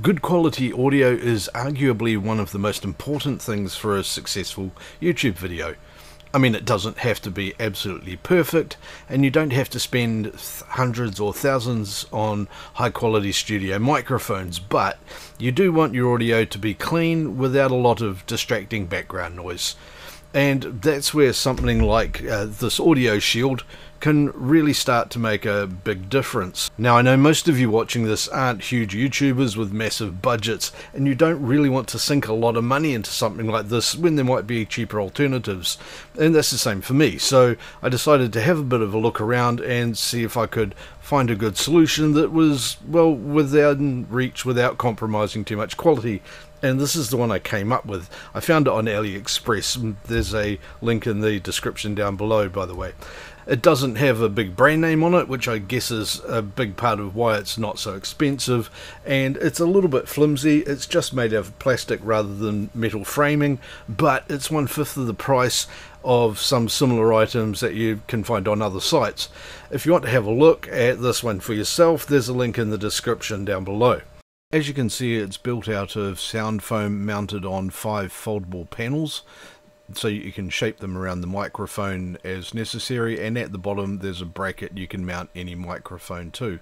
Good quality audio is arguably one of the most important things for a successful YouTube video. I mean, it doesn't have to be absolutely perfect, and you don't have to spend hundreds or thousands on high quality studio microphones, but you do want your audio to be clean without a lot of distracting background noise. And that's where something like this audio shield can really start to make a big difference. Now, I know most of you watching this aren't huge YouTubers with massive budgets, and you don't really want to sink a lot of money into something like this when there might be cheaper alternatives. And that's the same for me. So I decided to have a bit of a look around and see if I could find a good solution that was, well, within reach without compromising too much quality. And this is the one I came up with. I found it on AliExpress. There's a link in the description down below, by the way. It doesn't have a big brand name on it, which I guess is a big part of why it's not so expensive. And it's a little bit flimsy. It's just made out of plastic rather than metal framing, but it's 1/5 of the price of some similar items that you can find on other sites. If you want to have a look at this one for yourself, there's a link in the description down below. As you can see, it's built out of sound foam mounted on 5 foldable panels, so you can shape them around the microphone as necessary, and at the bottom there's a bracket you can mount any microphone to.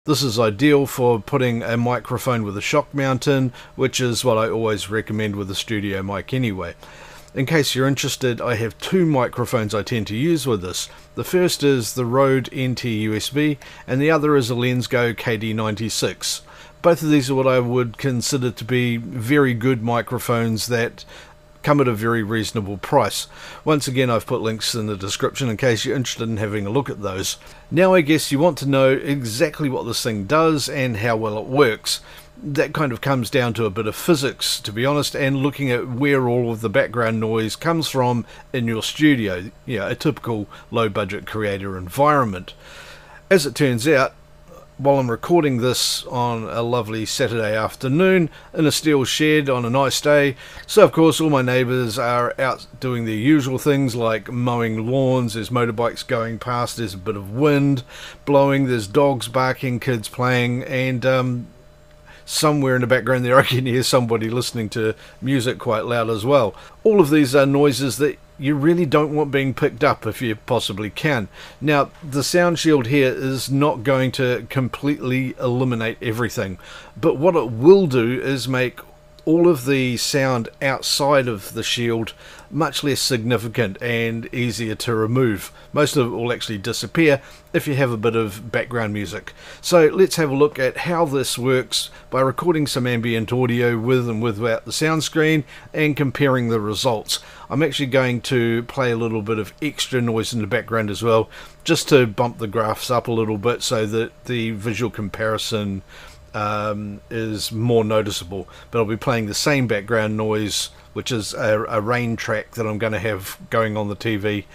This is ideal for putting a microphone with a shock mount in, which is what I always recommend with a studio mic anyway. In case you're interested, I have 2 microphones I tend to use with this. The first is the Rode NT USB, and the other is a Lensgo KD96. Both of these are what I would consider to be very good microphones that come at a very reasonable price. Once again, I've put links in the description in case you're interested in having a look at those. Now I guess you want to know exactly what this thing does and how well it works. That kind of comes down to a bit of physics, to be honest, and looking at where all of the background noise comes from in your studio. Yeah, a typical low budget creator environment. As it turns out, while I'm recording this on a lovely Saturday afternoon in a steel shed on a nice day, so of course all my neighbours are out doing their usual things like mowing lawns, there's motorbikes going past, there's a bit of wind blowing, there's dogs barking, kids playing, and somewhere in the background there I can hear somebody listening to music quite loud as well. All of these are noises that you really don't want being picked up if you possibly can. Now, the sound shield here is not going to completely eliminate everything, but what it will do is make all of the sound outside of the shield much less significant and easier to remove. Most of it will actually disappear if you have a bit of background music. So let's have a look at how this works by recording some ambient audio with and without the sound screen and comparing the results. I'm actually going to play a little bit of extra noise in the background as well, just to bump the graphs up a little bit so that the visual comparison is more noticeable. But I'll be playing the same background noise, which is a rain track that I'm going to have going on the TV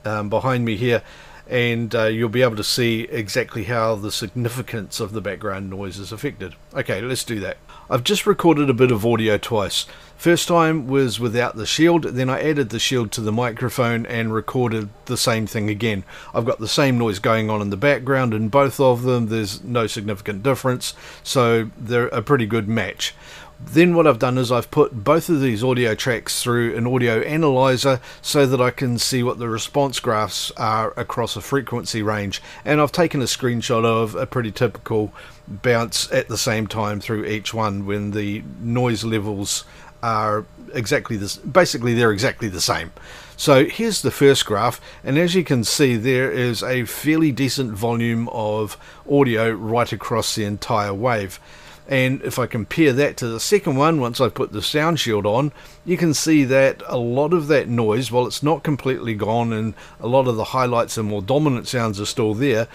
behind me here, and you'll be able to see exactly how the significance of the background noise is affected. Okay, let's do that. I've just recorded a bit of audio twice. First time was without the shield, then I added the shield to the microphone and recorded the same thing again. I've got the same noise going on in the background in both of them, there's no significant difference, so they're a pretty good match. Then what I've done is I've put both of these audio tracks through an audio analyzer so that I can see what the response graphs are across a frequency range, and I've taken a screenshot of a pretty typical bounce at the same time through each one when the noise levels are exactly this. Basically they're exactly the same. So here's the first graph, and as you can see there is a fairly decent volume of audio right across the entire wave. And if I compare that to the second one, once I put the sound shield on, you can see that a lot of that noise, while it's not completely gone and a lot of the highlights and more dominant sounds are still there,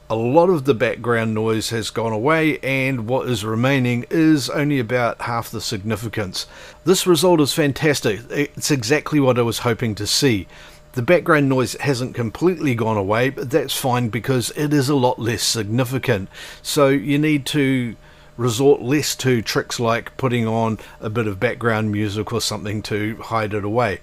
a lot of the background noise has gone away, and what is remaining is only about half the significance. This result is fantastic. It's exactly what I was hoping to see. The background noise hasn't completely gone away, but that's fine because it is a lot less significant. So you need to resort less to tricks like putting on a bit of background music or something to hide it away.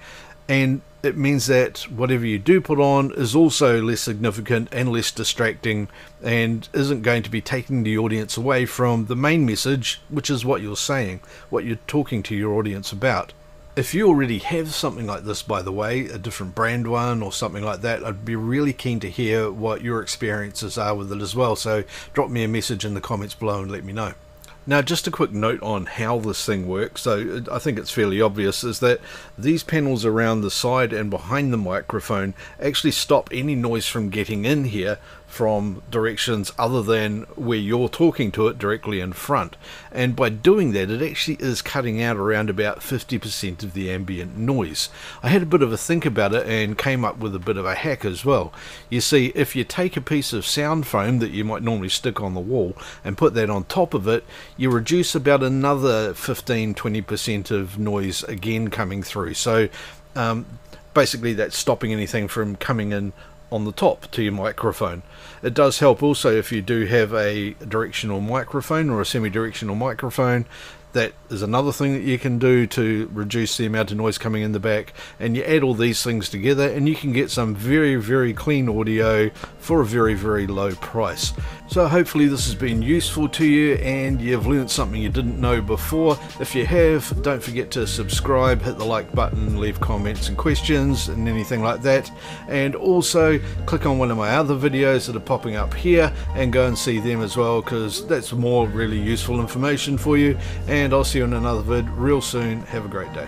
And It means that whatever you do put on is also less significant and less distracting, and isn't going to be taking the audience away from the main message, which is what you're saying, what you're talking to your audience about. If you already have something like this, by the way, a different brand one or something like that, I'd be really keen to hear what your experiences are with it as well. So drop me a message in the comments below and let me know. Now, just a quick note on how this thing works. So I think it's fairly obvious, is that these panels around the side and behind the microphone actually stop any noise from getting in here from directions other than where you're talking to it directly in front. And by doing that, it actually is cutting out around about 50% of the ambient noise. I had a bit of a think about it and came up with a bit of a hack as well. You see, if you take a piece of sound foam that you might normally stick on the wall and put that on top of it, you reduce about another 15-20% of noise again coming through. So basically that's stopping anything from coming in on the top to your microphone. It does help also if you do have a directional microphone or a semi-directional microphone. That is another thing that you can do to reduce the amount of noise coming in the back, and you add all these things together and you can get some very, very clean audio for a very, very low price. So hopefully this has been useful to you and you've learned something you didn't know before. If you have, don't forget to subscribe, hit the like button, leave comments and questions and anything like that, and also click on one of my other videos that are popping up here and go and see them as well, because that's more really useful information for you. And I'll see you in another vid real soon. Have a great day.